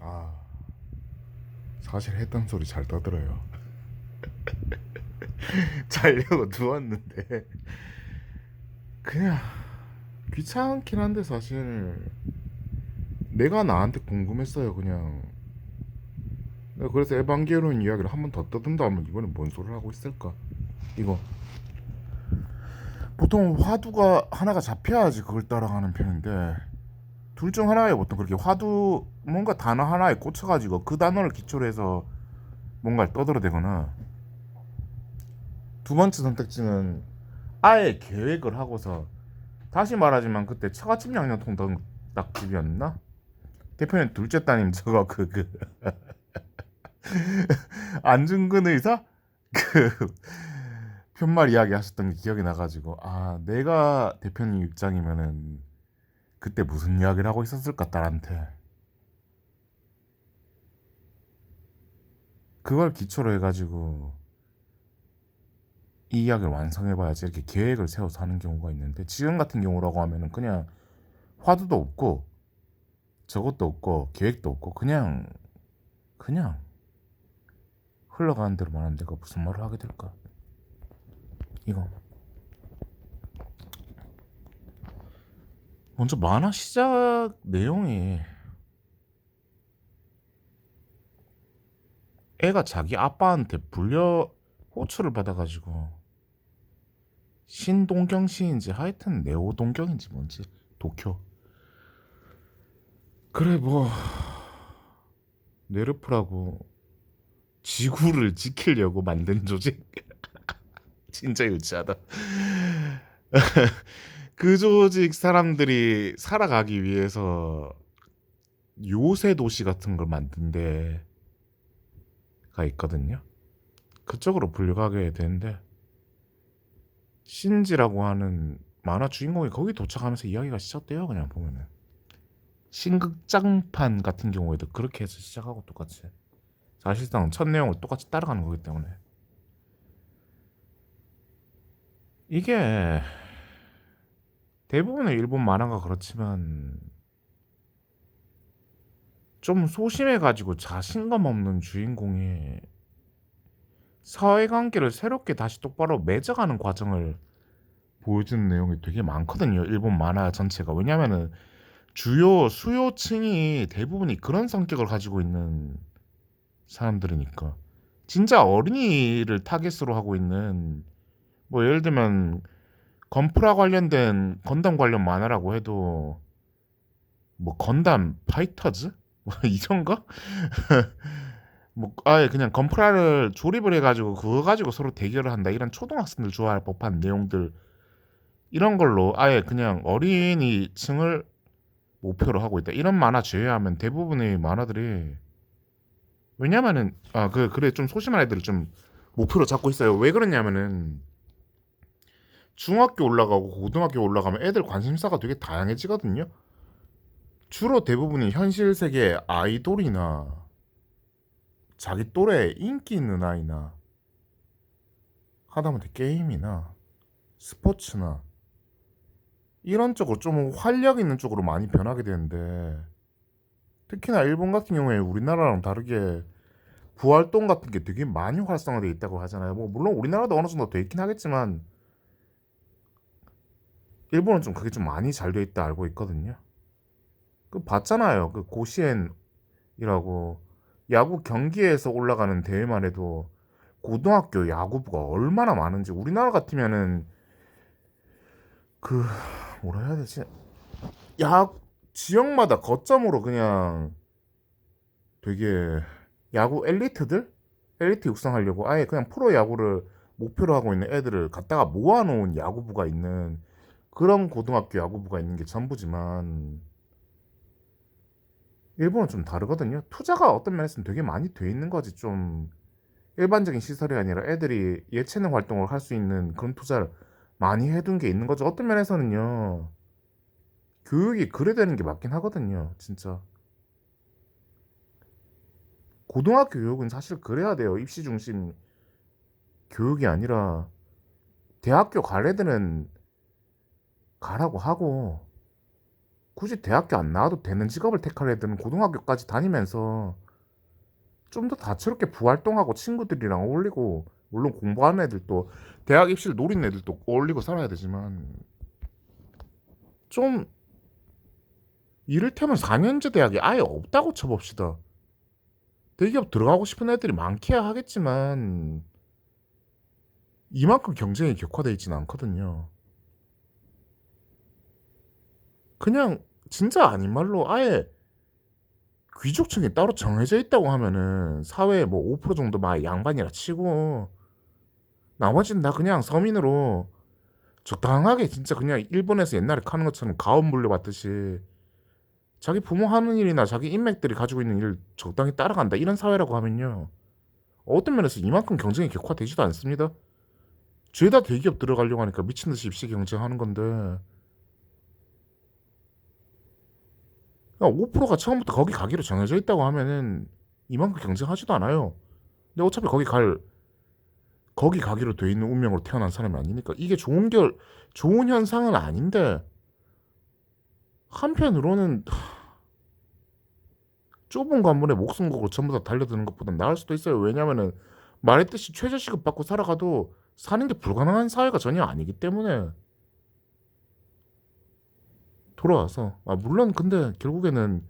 아, 사실 했던 소리 잘 떠들어요. 자려고 누웠는데 그냥 귀찮긴 한데 사실 내가 나한테 궁금했어요. 그냥 내가 그래서 에반게리온 이야기를 한 번 더 떠든다면 이번에 뭔 소리를 하고 있을까? 이거 보통 화두가 하나가 잡혀야지 그걸 따라가는 편인데 둘 중 하나에 보통 그렇게 화두 뭔가 단어 하나에 꽂혀가지고 그 단어를 기초로 해서 뭔가를 떠들어대거나 두 번째 선택지는 아예 계획을 하고서 다시 말하지만 그때 처갓집 양념통 닭집이었나? 대표님 둘째 따님 저거 안중근 의사 그 편말 이야기 하셨던 게 기억이 나가지고 아 내가 대표님 입장이면은 그때 무슨 이야기를 하고 있었을까 딸한테 그걸 기초로 해가지고 이 이야기를 완성해봐야지 이렇게 계획을 세워서 하는 경우가 있는데 지금 같은 경우라고 하면은 그냥 화두도 없고 저것도 없고 계획도 없고 그냥 흘러가는 대로만 하면 내가 무슨 말을 하게 될까 이거 먼저 만화 시작 내용이 애가 자기 아빠한테 불려 호출을 받아가지고 신동경시인지 하여튼 네오동경인지 뭔지 도쿄 그래 뭐 네르프라고 지구를 지키려고 만든 조직 진짜 유치하다 그 조직 사람들이 살아가기 위해서 요새 도시 같은 걸 만든 데가 있거든요 그쪽으로 불려가게 되는데 신지라고 하는 만화 주인공이 거기 도착하면서 이야기가 시작돼요. 그냥 보면은 신극장판 같은 경우에도 그렇게 해서 시작하고 똑같이 사실상 첫 내용을 똑같이 따라가는 거기 때문에 이게 대부분의 일본 만화가 그렇지만 좀 소심해가지고 자신감 없는 주인공이 사회관계를 새롭게 다시 똑바로 맺어가는 과정을 보여주는 내용이 되게 많거든요. 일본 만화 전체가 왜냐면은 주요 수요층이 대부분이 그런 성격을 가지고 있는 사람들이니까 진짜 어린이를 타겟으로 하고 있는 뭐 예를 들면 건프라 관련된 건담 관련 만화라고 해도 뭐 건담 파이터즈 뭐 이런가 뭐 아예 그냥 건프라를 조립을 해가지고 그거 가지고 서로 대결을 한다 이런 초등학생들 좋아할 법한 내용들 이런 걸로 아예 그냥 어린이층을 목표로 하고 있다 이런 만화 제외하면 대부분의 만화들이 왜냐면은 그래 좀 소심한 애들을 좀 목표로 잡고 있어요. 왜 그러냐면은 중학교 올라가고 고등학교 올라가면 애들 관심사가 되게 다양해지거든요. 주로 대부분이 현실 세계 아이돌이나 자기 또래 인기 있는 아이나 하다못해 게임이나 스포츠나 이런 쪽으로 좀 활력 있는 쪽으로 많이 변하게 되는데 특히나 일본 같은 경우에 우리나라랑 다르게 부활동 같은 게 되게 많이 활성화되어 있다고 하잖아요. 뭐 물론 우리나라도 어느 정도 돼 있긴 하겠지만 일본은 좀 그게 좀 많이 잘 돼 있다 알고 있거든요. 그 봤잖아요. 그 고시엔이라고 야구 경기에서 올라가는 대회만 해도 고등학교 야구부가 얼마나 많은지 우리나라 같으면은 그 뭐라 해야 되지? 야 지역마다 거점으로 그냥 되게 야구 엘리트들 엘리트 육성하려고 아예 그냥 프로 야구를 목표로 하고 있는 애들을 갖다가 모아놓은 야구부가 있는 그런 고등학교 야구부가 있는 게 전부지만 일본은 좀 다르거든요. 투자가 어떤 면에서는 되게 많이 돼 있는 거지. 좀 일반적인 시설이 아니라 애들이 예체능 활동을 할 수 있는 그런 투자를 많이 해둔 게 있는 거죠. 어떤 면에서는요. 교육이 그래 되는 게 맞긴 하거든요. 진짜. 고등학교 교육은 사실 그래야 돼요. 입시 중심 교육이 아니라 대학교 갈 애들은 가라고 하고 굳이 대학교 안 나와도 되는 직업을 택할 애들은 고등학교까지 다니면서 좀 더 다채롭게 부활동하고 친구들이랑 어울리고, 물론 공부하는 애들도 대학 입시를 노리는 애들도 어울리고 살아야 되지만, 좀 이를테면 4년제 대학이 아예 없다고 쳐봅시다. 대기업 들어가고 싶은 애들이 많기야 하겠지만 이만큼 경쟁이 격화되어 있지는 않거든요. 그냥 진짜 아닌 말로 아예 귀족층이 따로 정해져 있다고 하면은 사회에 뭐 5% 정도만 양반이라 치고, 나머지는 다 그냥 서민으로 적당하게 진짜 그냥 일본에서 옛날에 하는 것처럼 가업 물려받듯이 자기 부모 하는 일이나 자기 인맥들이 가지고 있는 일을 적당히 따라간다, 이런 사회라고 하면요, 어떤 면에서 이만큼 경쟁이 격화되지도 않습니다. 죄다 대기업 들어가려고 하니까 미친듯이 입시 경쟁하는 건데, 5%가 처음부터 거기 가기로 정해져 있다고 하면은 이만큼 경쟁하지도 않아요. 근데 어차피 거기 가기로 돼 있는 운명으로 태어난 사람이 아니니까 이게 좋은 현상은 아닌데, 한편으로는 좁은 관문에 목숨 걸고 전부 다 달려드는 것보다 나을 수도 있어요. 왜냐면은 말했듯이 최저시급 받고 살아가도 사는 게 불가능한 사회가 전혀 아니기 때문에. 돌아와서, 물론 근데 결국에는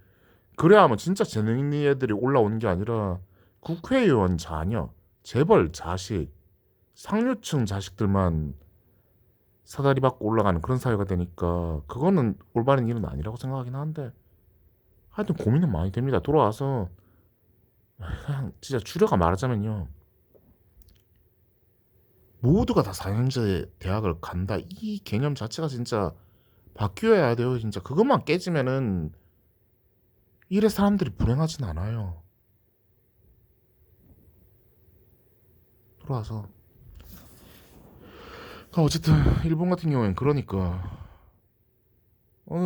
그래야 하면 진짜 재능 있는 애들이 올라오는 게 아니라 국회의원 자녀, 재벌 자식, 상류층 자식들만 사다리 받고 올라가는 그런 사회가 되니까 그거는 올바른 일은 아니라고 생각하긴 하는데, 하여튼 고민은 많이 됩니다. 돌아와서 그냥 진짜 추려가 말하자면요, 모두가 다 4년제 대학을 간다, 이 개념 자체가 진짜 바뀌어야 돼요. 진짜 그것만 깨지면은 이래 사람들이 불행하진 않아요. 돌아와서 어쨌든 일본 같은 경우엔 그러니까,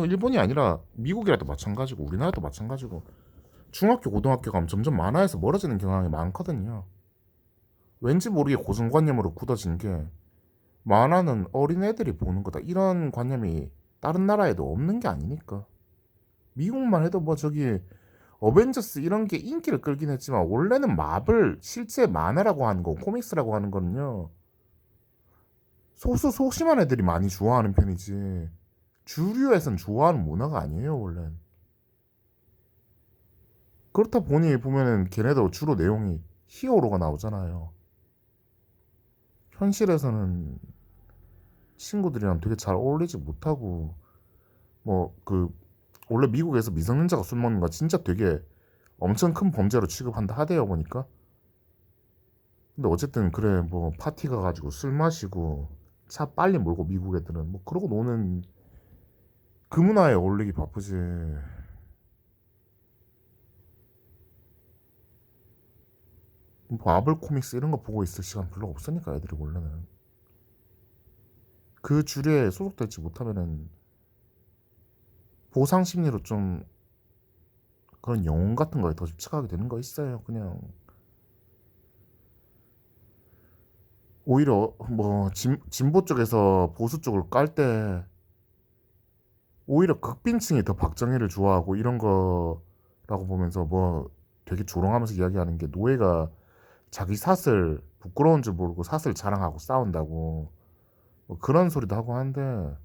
일본이 아니라 미국이라도 마찬가지고 우리나라도 마찬가지고 중학교 고등학교 가면 점점 만화에서 멀어지는 경향이 많거든요. 왠지 모르게 고정관념으로 굳어진 게, 만화는 어린애들이 보는 거다, 이런 관념이 다른 나라에도 없는 게 아니니까. 미국만 해도 뭐 저기 어벤져스 이런 게 인기를 끌긴 했지만, 원래는 마블 실제 만화라고 하는 거, 코믹스라고 하는 거는요, 소수 소심한 애들이 많이 좋아하는 편이지 주류에선 좋아하는 문화가 아니에요 원래. 그렇다 보니 보면은 걔네도 주로 내용이 히어로가 나오잖아요. 현실에서는 친구들이랑 되게 잘 어울리지 못하고, 뭐 그 원래 미국에서 미성년자가 술 먹는 거 진짜 되게 엄청 큰 범죄로 취급한다 하대요 보니까. 근데 어쨌든 그래, 뭐 파티 가가지고 술 마시고 차 빨리 몰고 미국 애들은 뭐 그러고 노는 그 문화에 어울리기 바쁘지. 마블 코믹스 이런 거 보고 있을 시간 별로 없으니까 애들이 원래는 그 주류에 소속되지 못하면은 보상 심리로 좀 그런 영웅 같은 거에 더 집착하게 되는 거 있어요. 그냥 오히려 뭐 진보 쪽에서 보수 쪽을 깔 때 오히려 극빈층이 더 박정희를 좋아하고 이런 거라고 보면서 뭐 되게 조롱하면서 이야기하는 게, 노예가 자기 삿을 부끄러운 줄 모르고 삿을 자랑하고 싸운다고 뭐 그런 소리도 하고 하는데,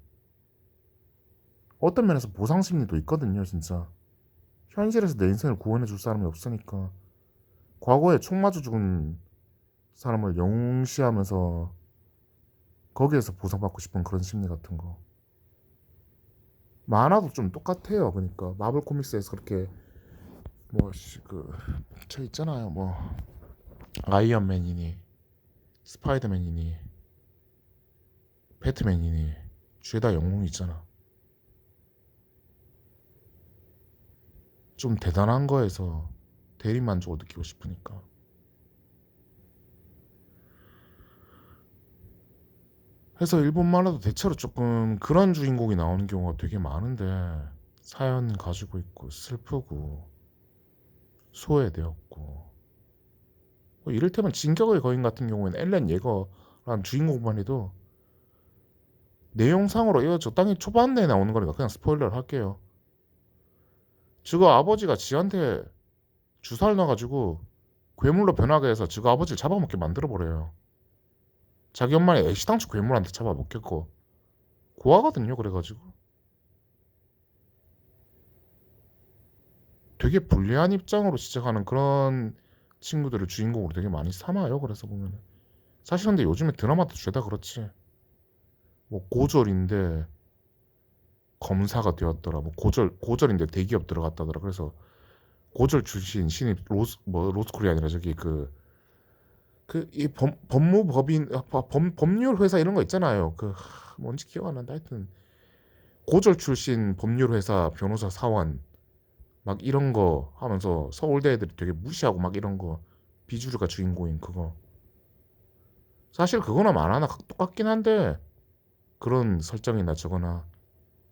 어떤 면에서 보상 심리도 있거든요 진짜. 현실에서 내 인생을 구원해 줄 사람이 없으니까 과거에 총 맞아 죽은 사람을 영웅시하면서 거기에서 보상받고 싶은 그런 심리 같은 거. 만화도 좀 똑같아요. 그러니까 마블 코믹스에서 그렇게 뭐 그 저 있잖아요, 뭐 아이언맨이니 스파이더맨이니 배트맨이니 죄다 영웅이 있잖아. 좀 대단한 거에서 대리 만족을 느끼고 싶으니까. 해서 일본 만화도 대체로 조금 그런 주인공이 나오는 경우가 되게 많은데, 사연 가지고 있고 슬프고 소외되었고, 뭐 이를테면 진격의 거인 같은 경우에는 엘렌 예거라는 주인공만 해도 내용상으로 이거 적당히 초반에 나오는 거니까 그냥 스포일러를 할게요. 지가 아버지가 지한테 주사를 놔가지고 괴물로 변하게 해서 지가 아버지를 잡아먹게 만들어버려요. 자기 엄마는 애시당초 괴물한테 잡아먹겠고 고아거든요. 그래가지고 되게 불리한 입장으로 시작하는 그런 친구들을 주인공으로 되게 많이 삼아요. 그래서 보면 사실 근데 요즘에 드라마도 죄다 그렇지. 뭐 고졸인데 검사가 되었더라. 뭐 고졸인데 대기업 들어갔다더라. 그래서 고졸 출신 신입 로스쿨이 아니라 저기 이 법무법인 법률 회사 이런 거 있잖아요. 뭔지 기억 안 난다. 하여튼 고졸 출신 법률 회사 변호사 사원 막 이런 거 하면서 서울대 애들이 되게 무시하고 막 이런 거 비주류가 주인공인 그거. 사실 그거나 마나나 똑같긴 한데 그런 설정이나 저거나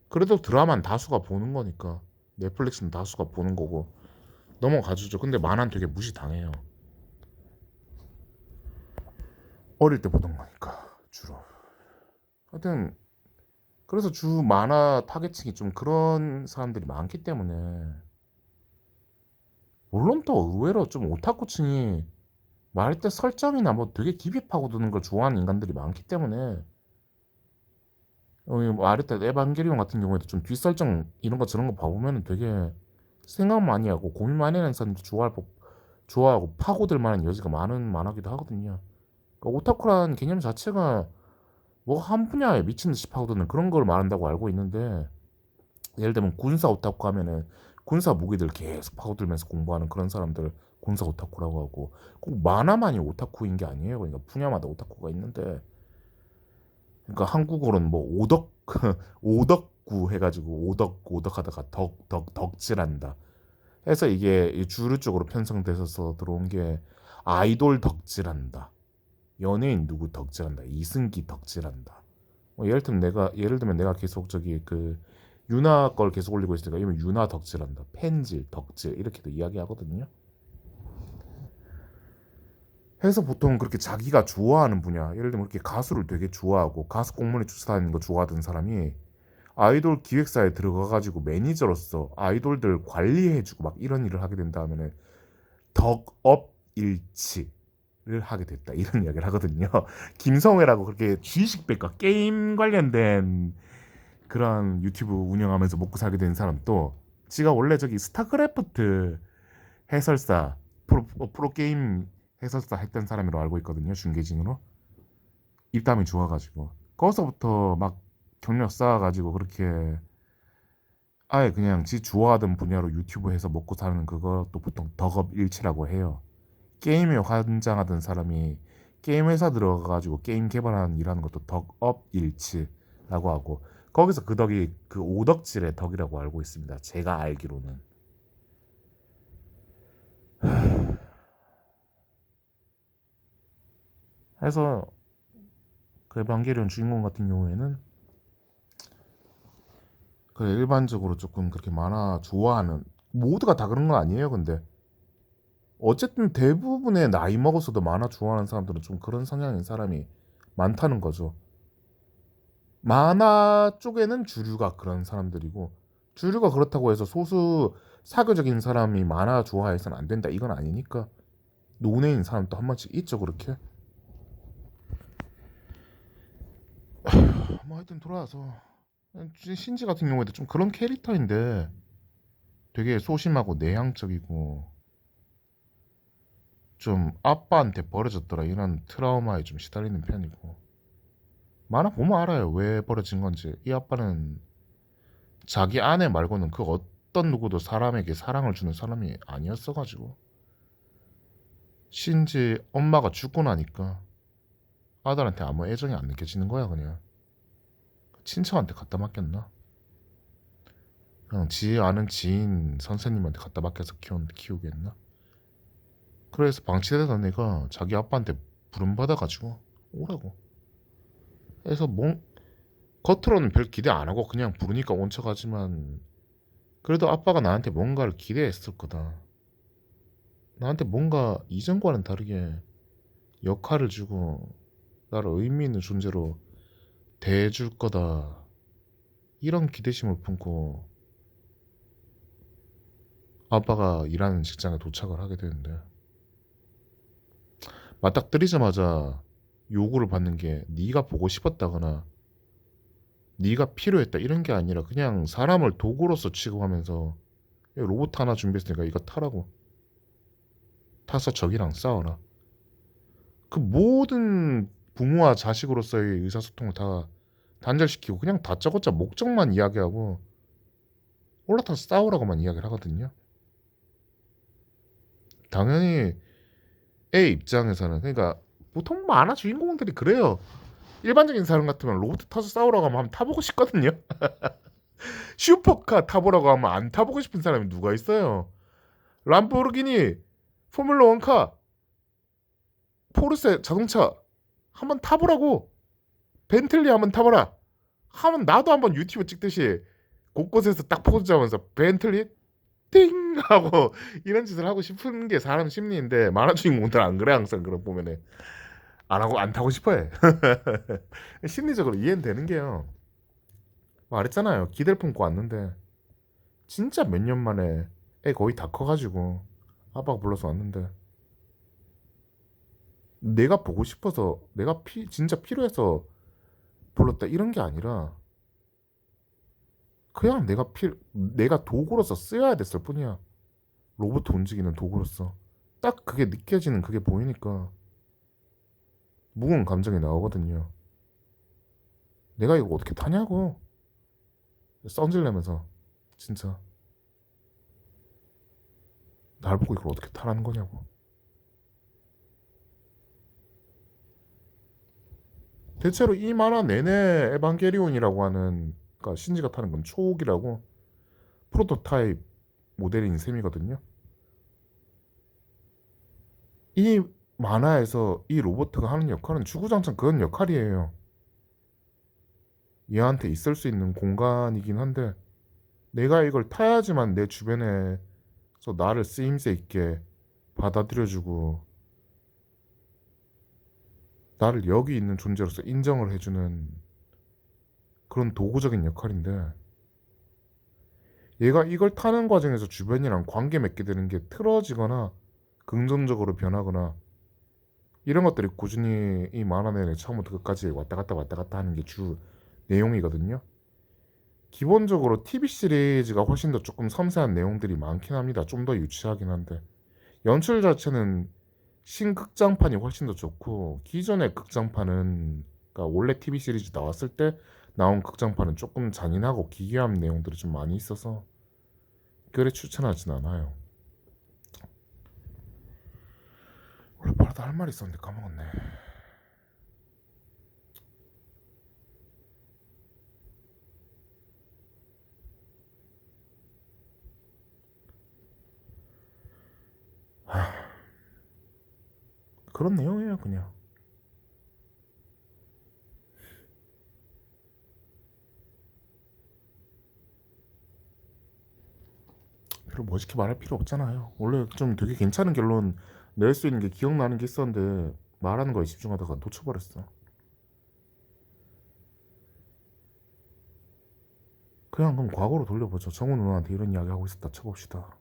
그래도 드라마는 다수가 보는 거니까 넷플릭스는 다수가 보는 거고 넘어가주죠. 근데 만화는 되게 무시당해요. 어릴 때 보던 거니까 주로. 하여튼 그래서 주 만화 타겟층이 좀 그런 사람들이 많기 때문에 물론 또 의외로 좀 오타쿠층이 말할 때 설정이나 뭐 되게 깊이 파고드는 걸 좋아하는 인간들이 많기 때문에 말할 때 에반게리온 같은 경우에도 좀 뒷설정 이런 거 저런 거 봐보면 되게 생각 많이 하고 고민 많이 하는 사람들 좋아하고 파고들 만한 여지가 많은 만화기도 하거든요. 그러니까 오타쿠라는 개념 자체가 뭐 한 분야에 미친 듯이 파고드는 그런 걸 말한다고 알고 있는데 예를 들면 군사 오타쿠 하면은 군사 무기들 계속 파고들면서 공부하는 그런 사람들 군사 오타쿠라고 하고 꼭 만화만이 오타쿠인 게 아니에요. 그러니까 분야마다 오타쿠가 있는데 그러니까 한국어로는 뭐 오덕 오덕구 해가지고 오덕하다가 덕질한다 해서 이게 이 주류 쪽으로 편성돼서 들어온 게 아이돌 덕질한다 연예인 누구 덕질한다 이승기 덕질한다 뭐 예를 들면 내가 계속 저기 유나 걸 계속 올리고 있으니까 이러면 유나 덕질한다 팬질 덕질 이렇게도 이야기하거든요. 해서 보통 그렇게 자기가 좋아하는 분야 예를 들면 그렇게 가수를 되게 좋아하고 가수 공문에 출사하는 거 좋아하던 사람이 아이돌 기획사에 들어가가지고 매니저로서 아이돌들 관리해주고 막 이런 일을 하게 된다 하면은 덕업일치를 하게 됐다 이런 이야기를 하거든요. 김성회라고 그렇게 주식백과 게임 관련된 그런 유튜브 운영하면서 먹고 살게 된 사람도 지가 원래 저기 스타크래프트 해설사 프로게임 해설사 했던 사람으로 알고 있거든요. 중계진으로 입담이 좋아가지고 거기서부터 막 경력 쌓아가지고 그렇게 아예 그냥 지 좋아하던 분야로 유튜브 해서 먹고 사는 그것도 보통 덕업일치라고 해요. 게임에 환장하던 사람이 게임 회사 들어가가지고 게임 개발하는 일하는 것도 덕업일치라고 하고 거기서 그 덕이 그 오덕질의 덕이라고 알고 있습니다. 제가 알기로는. 해서 그 에반게리온 주인공 같은 경우에는 그 일반적으로 조금 그렇게 만화 좋아하는 모두가 다 그런 건 아니에요. 근데 어쨌든 대부분의 나이 먹어서도 만화 좋아하는 사람들은 좀 그런 성향인 사람이 많다는 거죠. 만화 쪽에는 주류가 그런 사람들이고 주류가 그렇다고 해서 소수 사교적인 사람이 만화 좋아해서는 안 된다 이건 아니니까 노네인 사람도 한 번씩 있죠 그렇게. 뭐 하여튼 돌아와서 신지 같은 경우에도 좀 그런 캐릭터인데 되게 소심하고 내향적이고 좀 아빠한테 버려졌더라 이런 트라우마에 좀 시달리는 편이고 만화 보면 알아요 왜 버려진 건지. 이 아빠는 자기 아내 말고는 그 어떤 누구도 사람에게 사랑을 주는 사람이 아니었어가지고 신지 엄마가 죽고 나니까 아들한테 아무 애정이 안 느껴지는 거야. 그냥 친척한테 갖다 맡겼나 그냥 지 아는 지인 선생님한테 갖다 맡겨서 키우겠나. 그래서 방치되던 애가 자기 아빠한테 부름받아가지고 오라고 해서 겉으로는 별 기대 안 하고 그냥 부르니까 온 척하지만 그래도 아빠가 나한테 뭔가를 기대했을 거다. 나한테 뭔가 이전과는 다르게 역할을 주고 나를 의미 있는 존재로 대해줄 거다. 이런 기대심을 품고 아빠가 일하는 직장에 도착을 하게 되는데 맞닥뜨리자마자 요구를 받는 게 네가 보고 싶었다거나 네가 필요했다 이런 게 아니라 그냥 사람을 도구로서 취급하면서 로봇 하나 준비했으니까 이거 타라고. 타서 적이랑 싸워라. 그 모든 부모와 자식으로서의 의사소통을 다 단절시키고 그냥 다짜고짜 목적만 이야기하고 올라타서 싸우라고만 이야기를 하거든요. 당연히 애 입장에서는 그러니까 보통 만화 주인공들이 그래요. 일반적인 사람 같으면 로봇 타서 싸우라고 하면 한번 타보고 싶거든요. 슈퍼카 타보라고 하면 안 타보고 싶은 사람이 누가 있어요. 람보르기니, 포뮬러 1카, 포르쉐 자동차 한번 타보라고. 벤틀리 한번 타보라 하면 나도 한번 유튜브 찍듯이 곳곳에서 딱 포즈 잡으면서 벤틀리 띵 하고 이런 짓을 하고 싶은 게 사람 심리인데 만화 주인공들 안 그래. 항상 그런 보면은 안 하고 안 타고 싶어해. 심리적으로 이해는 되는 게요. 말했잖아요. 기대를 품고 왔는데 진짜 몇 년 만에 애 거의 다 커가지고 아빠가 불러서 왔는데 내가 보고 싶어서 내가 진짜 필요해서 불렀다 이런 게 아니라 그냥 내가 도구로서 쓰여야 됐을 뿐이야. 로봇 움직이는 도구로서 딱 그게 느껴지는 그게 보이니까 무거운 감정이 나오거든요. 내가 이거 어떻게 타냐고 썬질내면서 진짜 날 보고 이걸 어떻게 타라는 거냐고. 대체로 이 만화 내내 에반게리온이라고 하는 그러니까 신지가 타는 건 초옥이라고 프로토타입 모델인 셈이거든요. 이 만화에서 이 로봇가 하는 역할은 주구장창 그런 역할이에요. 얘한테 있을 수 있는 공간이긴 한데 내가 이걸 타야지만 내 주변에서 나를 쓰임새 있게 받아들여주고 나를 여기 있는 존재로서 인정을 해주는 그런 도구적인 역할인데 얘가 이걸 타는 과정에서 주변이랑 관계 맺게 되는 게 틀어지거나 긍정적으로 변하거나 이런 것들이 꾸준히 이 만화 내내 처음부터 끝까지 왔다 갔다 왔다 갔다 하는 게 주 내용이거든요. 기본적으로 TV 시리즈가 훨씬 더 조금 섬세한 내용들이 많긴 합니다. 좀 더 유치하긴 한데 연출 자체는 신극장판이 훨씬 더 좋고 기존의 극장판은 그러니까 원래 TV 시리즈 나왔을 때 나온 극장판은 조금 잔인하고 기괴한 내용들이 좀 많이 있어서 그래 추천하진 않아요. 원래 바로 할 말이 있었는데 까먹었네. 그런 내용이에요 그냥. 별로 멋있게 말할 필요 없잖아요. 원래 좀 되게 괜찮은 결론 낼 수 있는 게 기억나는 게 있었는데 말하는 거에 집중하다가 놓쳐버렸어. 그냥 그럼 과거로 돌려보죠. 정우 누나한테 이런 이야기 하고 있었다 쳐봅시다.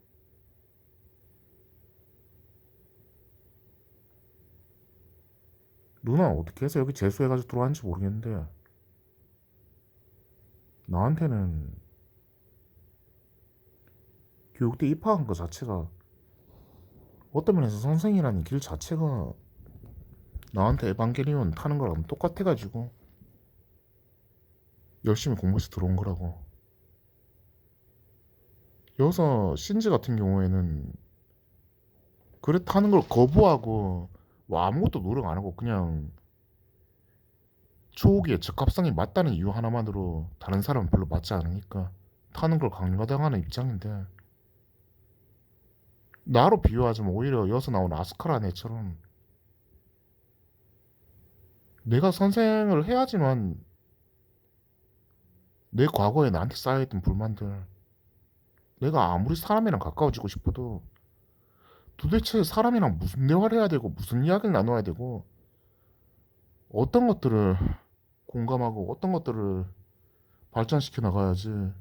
누나 어떻게 해서 여기 재수해가지고 들어왔는지 모르겠는데 나한테는 교육대 입학한 거 자체가 어떤 면에서 선생이라는 길 자체가 나한테 에반게리온 타는 거랑 똑같아가지고 열심히 공부해서 들어온 거라고. 여기서 신지 같은 경우에는 그래 타는 걸 거부하고 뭐 아무것도 노력 안 하고 그냥 초기에 적합성이 맞다는 이유 하나만으로 다른 사람은 별로 맞지 않으니까 타는 걸 강요당하는 입장인데 나로 비유하자면 오히려 여기서 나온 아스카라는 애처럼 내가 선생을 해야지만 내 과거에 나한테 쌓여있던 불만들 내가 아무리 사람이랑 가까워지고 싶어도 도대체 사람이랑 무슨 대화를 해야 되고 무슨 이야기를 나눠야 되고 어떤 것들을 공감하고 어떤 것들을 발전시켜 나가야지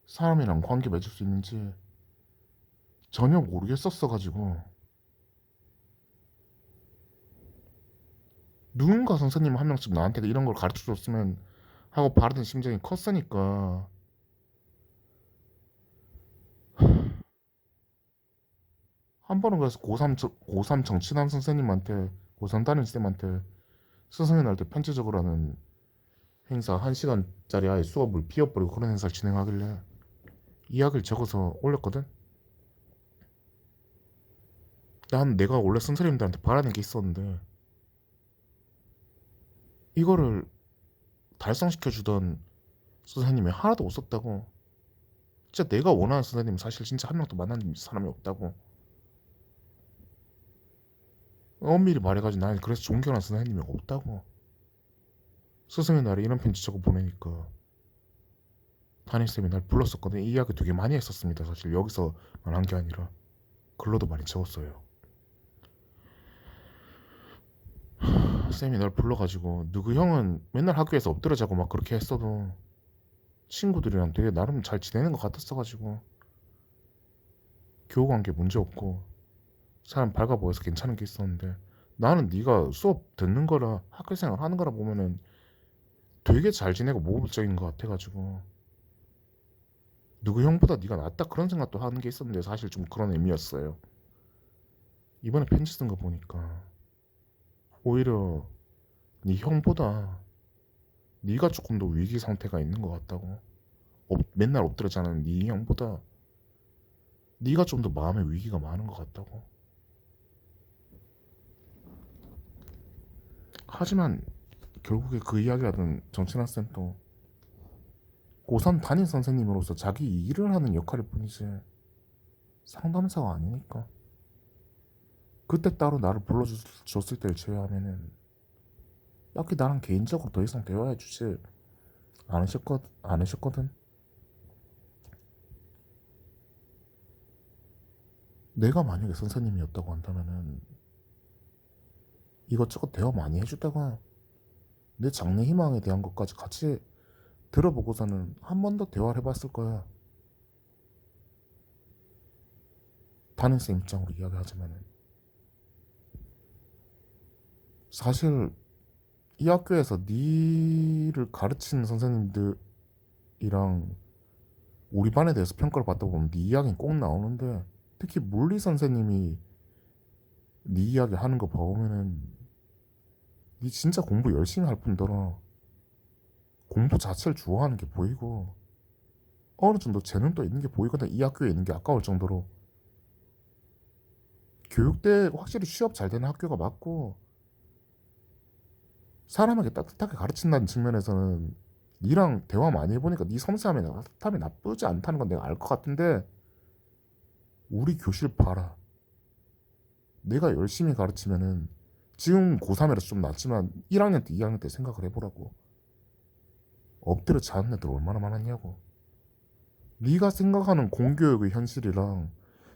사람이랑 관계 맺을 수 있는지 전혀 모르겠었어가지고 누군가 선생님 한 명씩 나한테 이런 걸 가르쳐줬으면 하고 바라던 심정이 컸으니까. 한 번은 그래서 고3 정치담 선생님한테, 고3 담임 쌤한테 스승의 날 때 편지적으로 하는 행사 1시간짜리 아예 수업을 비워버리고 그런 행사를 진행하길래 이야기를 적어서 올렸거든. 난 내가 원래 선생님들한테 바라는 게 있었는데 이거를 달성시켜주던 선생님이 하나도 없었다고. 진짜 내가 원하는 선생님은 사실 진짜 한 명도 만난 사람이 없다고. 엄밀히 말해가지고 나는 그래서 존경하는 선생님이 없다고. 스승의 날에 이런 편지 적어 보내니까 담임쌤이 날 불렀었거든. 이 이야기 되게 많이 했었습니다. 사실 여기서만 한 게 아니라 글로도 많이 적었어요. 쌤이 날 불러가지고 누구 형은 맨날 학교에서 엎드려 자고 막 그렇게 했어도 친구들이랑 되게 나름 잘 지내는 것 같았어가지고 교우관계 문제 없고 사람 밝아 보여서 괜찮은 게 있었는데 나는 네가 수업 듣는 거라 학교생활 하는 거라 보면은 되게 잘 지내고 모범적인 것 같아가지고 누구 형보다 네가 낫다 그런 생각도 하는 게 있었는데 사실 좀 그런 의미였어요. 이번에 편지 쓴 거 보니까 오히려 네 형보다 네가 조금 더 위기 상태가 있는 것 같다고. 맨날 엎드려 자는 네 형보다 네가 좀 더 마음의 위기가 많은 것 같다고. 하지만 결국에 그 이야기하던 정신학 쌤도 고3 담임 선생님으로서 자기 일을 하는 역할일 뿐이지 상담사가 아니니까. 그때 따로 나를 불러줬을 때를 제외하면은 딱히 나랑 개인적으로 더 이상 대화해주지 않으셨거든. 내가 만약에 선생님이었다고 한다면은 이것저것 대화 많이 해주다가 내 장래 희망에 대한 것까지 같이 들어보고서는 한 번 더 대화를 해봤을 거야. 담임쌤 입장으로 이야기하자면은 사실 이 학교에서 니를 가르치는 선생님들이랑 우리 반에 대해서 평가를 받다 보면 네 이야기는 꼭 나오는데 특히 물리 선생님이 네 이야기 하는 거 봐보면은 니 진짜 공부 열심히 할 뿐더러 공부 자체를 좋아하는 게 보이고 어느 정도 재능도 있는 게 보이거든. 이 학교에 있는 게 아까울 정도로 교육대 확실히 취업 잘 되는 학교가 맞고 사람에게 따뜻하게 가르친다는 측면에서는 니랑 대화 많이 해보니까 니 섬세함이 따뜻함이 나쁘지 않다는 건 내가 알 것 같은데 우리 교실 봐라. 내가 열심히 가르치면은 지금 고3이라서 좀 낫지만 1학년 때 2학년 때 생각을 해보라고. 엎드려 자는 애들 얼마나 많았냐고. 네가 생각하는 공교육의 현실이랑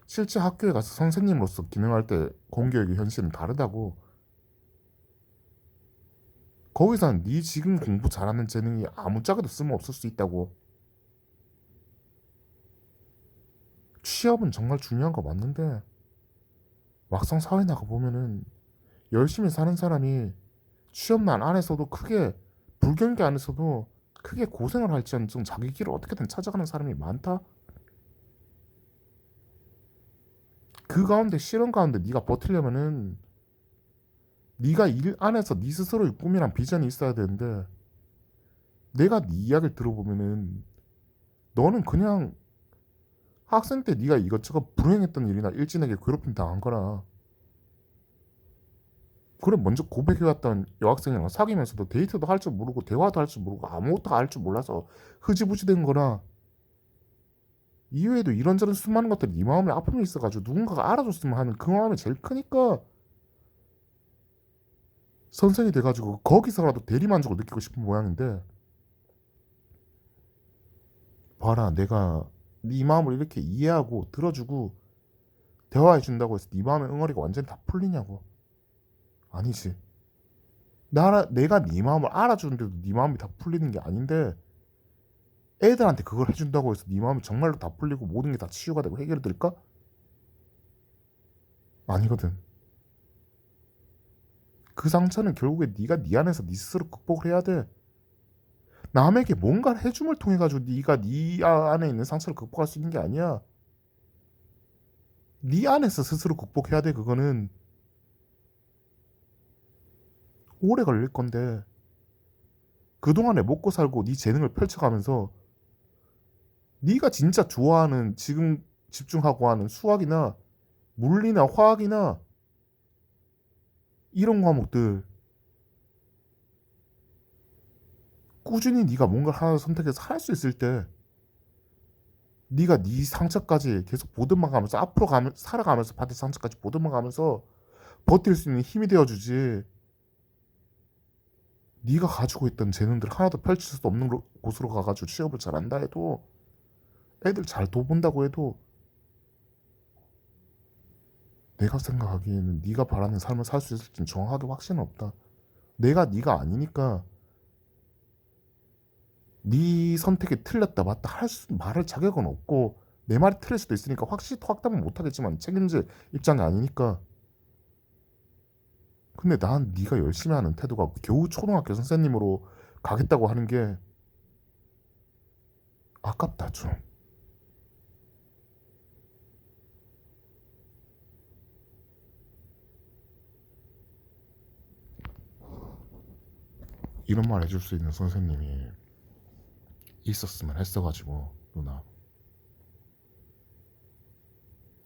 실제 학교에 가서 선생님으로서 기능할 때 공교육의 현실은 다르다고. 거기선 네 지금 공부 잘하는 재능이 아무짝에도 쓸모없을 수 있다고. 취업은 정말 중요한 거 맞는데 막상 사회 나가보면은 열심히 사는 사람이 취업난 안에서도 크게 불경기 안에서도 크게 고생을 할지언정 자기 길을 어떻게든 찾아가는 사람이 많다. 그 가운데 실현 가운데 네가 버티려면은 네가 일 안에서 네 스스로의 꿈이랑 비전이 있어야 되는데 내가 네 이야기를 들어보면은 너는 그냥 학생 때 네가 이것저것 불행했던 일이나 일진에게 괴롭힘 당한 거라. 그래 먼저 고백해왔던 여학생이랑 사귀면서도 데이트도 할 줄 모르고 대화도 할 줄 모르고 아무것도 할 줄 몰라서 흐지부지 된 거라. 이외에도 이런저런 수많은 것들이 네 마음에 아픔이 있어가지고 누군가가 알아줬으면 하는 그 마음이 제일 크니까 선생이 돼가지고 거기서라도 대리만족을 느끼고 싶은 모양인데 봐라 내가 네 마음을 이렇게 이해하고 들어주고 대화해준다고 해서 네 마음의 응어리가 완전히 다 풀리냐고. 아니지. 내가 네 마음을 알아주는데도 네 마음이 다 풀리는 게 아닌데 애들한테 그걸 해준다고 해서 네 마음이 정말로 다 풀리고 모든 게 다 치유가 되고 해결될까? 아니거든. 그 상처는 결국에 네가 네 안에서 네 스스로 극복을 해야 돼. 남에게 뭔가를 해줌을 통해 가지고 네가 네 안에 있는 상처를 극복할 수 있는 게 아니야. 네 안에서 스스로 극복해야 돼. 그거는 오래 걸릴 건데 그동안에 먹고 살고 네 재능을 펼쳐가면서 네가 진짜 좋아하는 지금 집중하고 하는 수학이나 물리나 화학이나 이런 과목들 꾸준히 네가 뭔가를 하나 선택해서 할 수 있을 때 네가 네 상처까지 계속 보듬어 가면서 앞으로 살아가면서 받을 상처까지 보듬어 가면서 버틸 수 있는 힘이 되어주지. 네가 가지고 있던 재능들 하나도 펼칠 수 없는 곳으로 가가지고 취업을 잘한다 해도 애들 잘 돌본다고 해도 내가 생각하기에는 네가 바라는 삶을 살 수 있을지는 정확하게 확신은 없다. 내가 네가 아니니까 네 선택이 틀렸다 맞다 말할 자격은 없고 내 말이 틀릴 수도 있으니까 확답은 못하겠지만 책임질 입장이 아니니까. 근데 난 네가 열심히 하는 태도가 겨우 초등학교 선생님으로 가겠다고 하는 게 아깝다 좀. 이런 말 해줄 수 있는 선생님이 있었으면 했어가지고 누나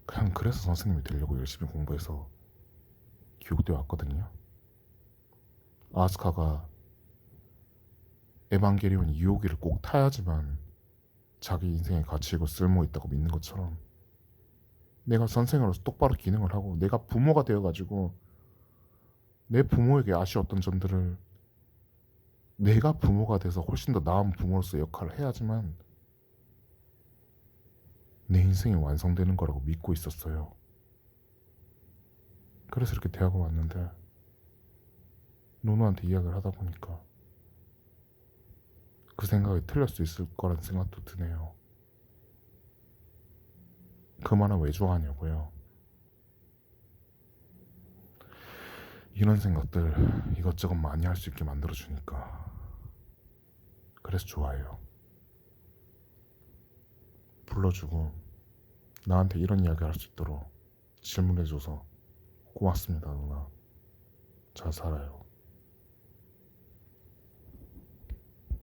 그냥 그래서 선생님이 되려고 열심히 공부해서 교육대 왔거든요. 아스카가 에반게리온 2호기를 꼭 타야지만 자기 인생의 가치이고 쓸모 있다고 믿는 것처럼 내가 선생으로서 똑바로 기능을 하고 내가 부모가 되어가지고 내 부모에게 아쉬웠던 점들을 내가 부모가 돼서 훨씬 더 나은 부모로서 역할을 해야지만 내 인생이 완성되는 거라고 믿고 있었어요. 그래서 이렇게 대학을 왔는데 누누한테 이야기를 하다 보니까 그 생각이 틀릴 수 있을 거란 생각도 드네요. 그 말은 왜 좋아하냐고요. 이런 생각들 이것저것 많이 할 수 있게 만들어주니까 그래서 좋아해요. 불러주고 나한테 이런 이야기 할 수 있도록 질문해줘서 고맙습니다 누나. 잘 살아요.